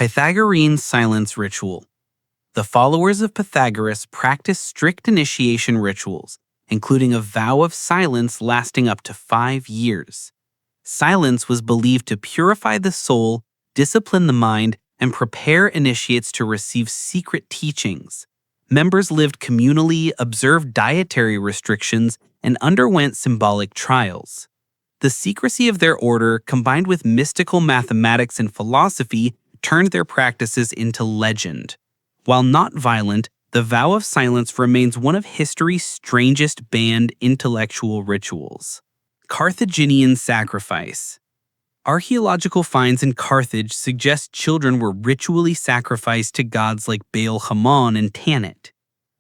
Pythagorean Silence Ritual. The followers of Pythagoras practiced strict initiation rituals, including a vow of silence lasting up to 5 years. Silence was believed to purify the soul, discipline the mind, and prepare initiates to receive secret teachings. Members lived communally, observed dietary restrictions, and underwent symbolic trials. The secrecy of their order, combined with mystical mathematics and philosophy, turned their practices into legend. While not violent, the vow of silence remains one of history's strangest banned intellectual rituals. Carthaginian Sacrifice. Archaeological finds in Carthage suggest children were ritually sacrificed to gods like Baal-Hamon and Tanit.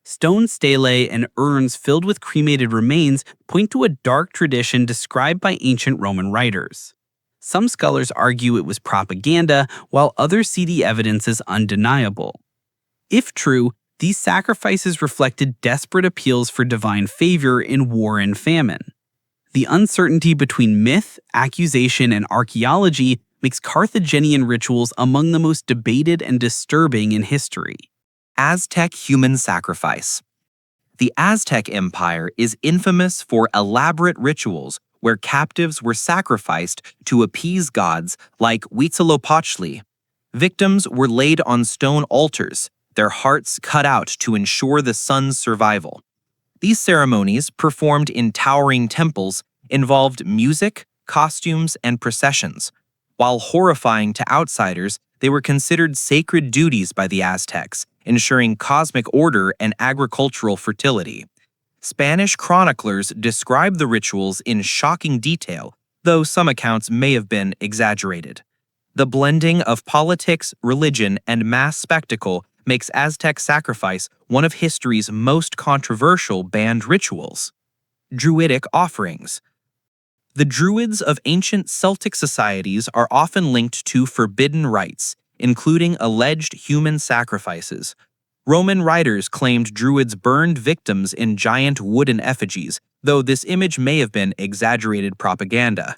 Stone stelae and urns filled with cremated remains point to a dark tradition described by ancient Roman writers. Some scholars argue it was propaganda, while others see the evidence as undeniable. If true, these sacrifices reflected desperate appeals for divine favor in war and famine. The uncertainty between myth, accusation, and archaeology makes Carthaginian rituals among the most debated and disturbing in history. Aztec human sacrifice. The Aztec Empire is infamous for elaborate rituals where captives were sacrificed to appease gods like Huitzilopochtli. Victims were laid on stone altars, their hearts cut out to ensure the sun's survival. These ceremonies, performed in towering temples, involved music, costumes, and processions. While horrifying to outsiders, they were considered sacred duties by the Aztecs, ensuring cosmic order and agricultural fertility. Spanish chroniclers describe the rituals in shocking detail, though some accounts may have been exaggerated. The blending of politics, religion, and mass spectacle makes Aztec sacrifice one of history's most controversial banned rituals. Druidic Offerings. The Druids of ancient Celtic societies are often linked to forbidden rites, including alleged human sacrifices. Roman writers claimed Druids burned victims in giant wooden effigies, though this image may have been exaggerated propaganda.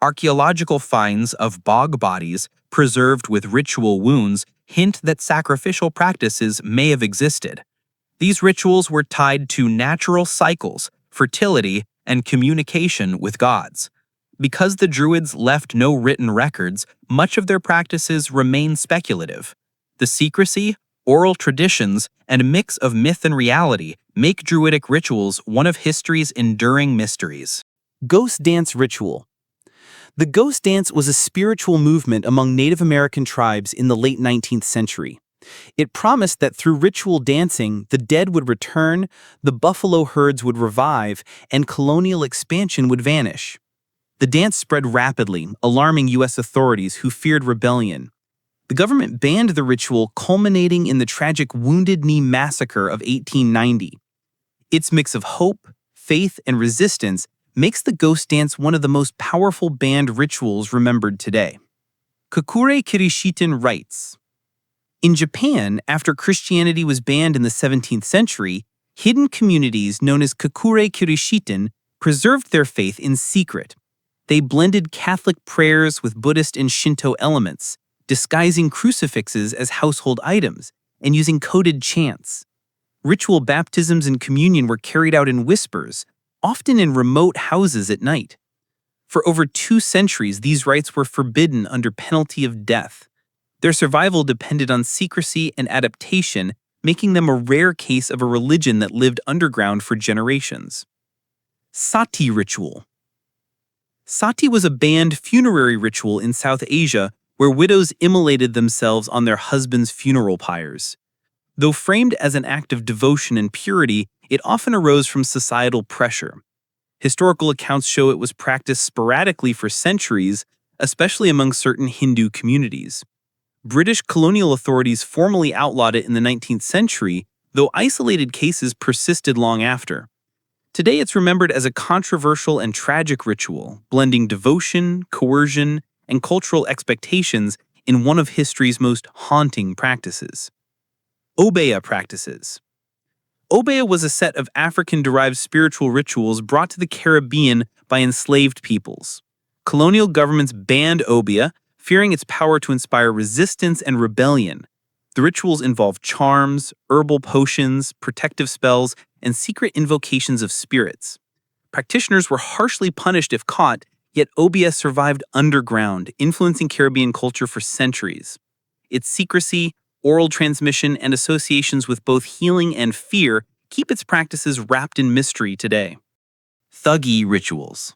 Archaeological finds of bog bodies preserved with ritual wounds hint that sacrificial practices may have existed. These rituals were tied to natural cycles, fertility, and communication with gods. Because the Druids left no written records, much of their practices remain speculative. The secrecy, oral traditions, and mix of myth and reality make Druidic rituals one of history's enduring mysteries. Ghost Dance Ritual. The ghost dance was a spiritual movement among Native American tribes in the late 19th century. It promised that through ritual dancing, the dead would return, the buffalo herds would revive, and colonial expansion would vanish. The dance spread rapidly, alarming U.S. authorities who feared rebellion. The government banned the ritual, culminating in the tragic Wounded Knee Massacre of 1890. Its mix of hope, faith, and resistance makes the ghost dance one of the most powerful banned rituals remembered today. Kakure Kirishitan Rites. In Japan, after Christianity was banned in the 17th century, hidden communities known as Kakure Kirishitan preserved their faith in secret. They blended Catholic prayers with Buddhist and Shinto elements, disguising crucifixes as household items and using coded chants. Ritual baptisms and communion were carried out in whispers, often in remote houses at night. For over 2 centuries, these rites were forbidden under penalty of death. Their survival depended on secrecy and adaptation, making them a rare case of a religion that lived underground for generations. Sati Ritual. Sati was a banned funerary ritual in South Asia where widows immolated themselves on their husbands' funeral pyres. Though framed as an act of devotion and purity, it often arose from societal pressure. Historical accounts show it was practiced sporadically for centuries, especially among certain Hindu communities. British colonial authorities formally outlawed it in the 19th century, though isolated cases persisted long after. Today it's remembered as a controversial and tragic ritual, blending devotion, coercion, and cultural expectations in one of history's most haunting practices. Obeah Practices. Obeah was a set of African-derived spiritual rituals brought to the Caribbean by enslaved peoples. Colonial governments banned obeah, fearing its power to inspire resistance and rebellion. The rituals involve charms, herbal potions, protective spells, and secret invocations of spirits. Practitioners were harshly punished if caught, yet Obeah survived underground, influencing Caribbean culture for centuries. Its secrecy, oral transmission, and associations with both healing and fear keep its practices wrapped in mystery today. Thugge Rituals.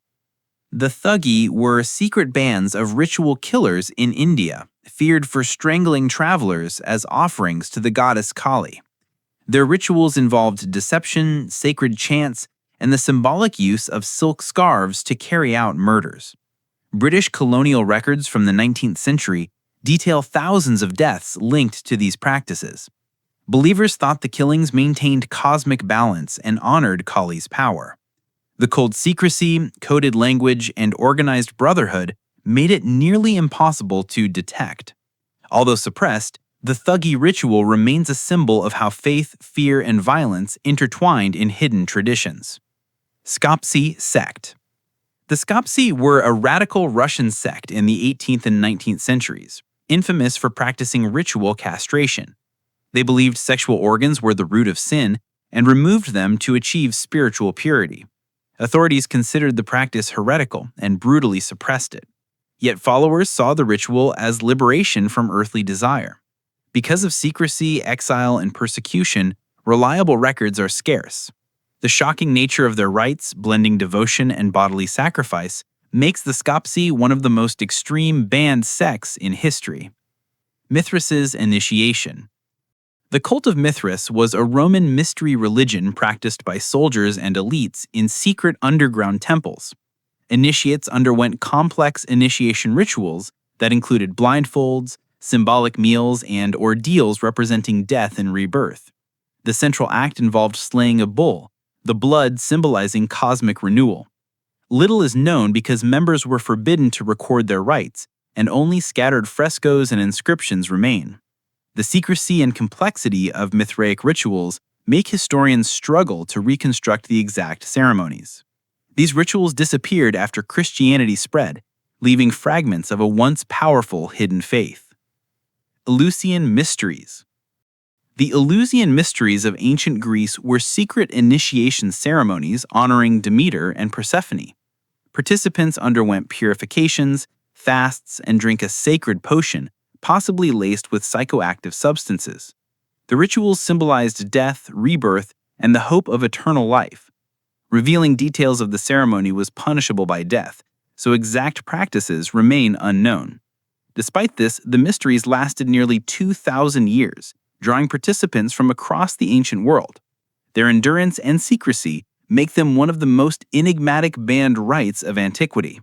The Thugge were secret bands of ritual killers in India, feared for strangling travelers as offerings to the goddess Kali. Their rituals involved deception, sacred chants, and the symbolic use of silk scarves to carry out murders. British colonial records from the 19th century detail thousands of deaths linked to these practices. Believers thought the killings maintained cosmic balance and honored Kali's power. The cold secrecy, coded language, and organized brotherhood made it nearly impossible to detect. Although suppressed, the Thugge ritual remains a symbol of how faith, fear, and violence intertwined in hidden traditions. Skoptsy Sect. The Skoptsy were a radical Russian sect in the 18th and 19th centuries, infamous for practicing ritual castration. They believed sexual organs were the root of sin and removed them to achieve spiritual purity. Authorities considered the practice heretical and brutally suppressed it. Yet followers saw the ritual as liberation from earthly desire. Because of secrecy, exile, and persecution, reliable records are scarce. The shocking nature of their rites, blending devotion and bodily sacrifice, makes the Skoptsy one of the most extreme banned sects in history. Mithras Initiation. The cult of Mithras was a Roman mystery religion practiced by soldiers and elites in secret underground temples. Initiates underwent complex initiation rituals that included blindfolds, symbolic meals, and ordeals representing death and rebirth. The central act involved slaying a bull, the blood symbolizing cosmic renewal. Little is known because members were forbidden to record their rites, and only scattered frescoes and inscriptions remain. The secrecy and complexity of Mithraic rituals make historians struggle to reconstruct the exact ceremonies. These rituals disappeared after Christianity spread, leaving fragments of a once powerful hidden faith. Eleusinian Mysteries. The Eleusinian Mysteries of ancient Greece were secret initiation ceremonies honoring Demeter and Persephone. Participants underwent purifications, fasts, and drank a sacred potion, possibly laced with psychoactive substances. The rituals symbolized death, rebirth, and the hope of eternal life. Revealing details of the ceremony was punishable by death, so exact practices remain unknown. Despite this, the mysteries lasted nearly 2,000 years, drawing participants from across the ancient world. Their endurance and secrecy make them one of the most enigmatic banned rites of antiquity.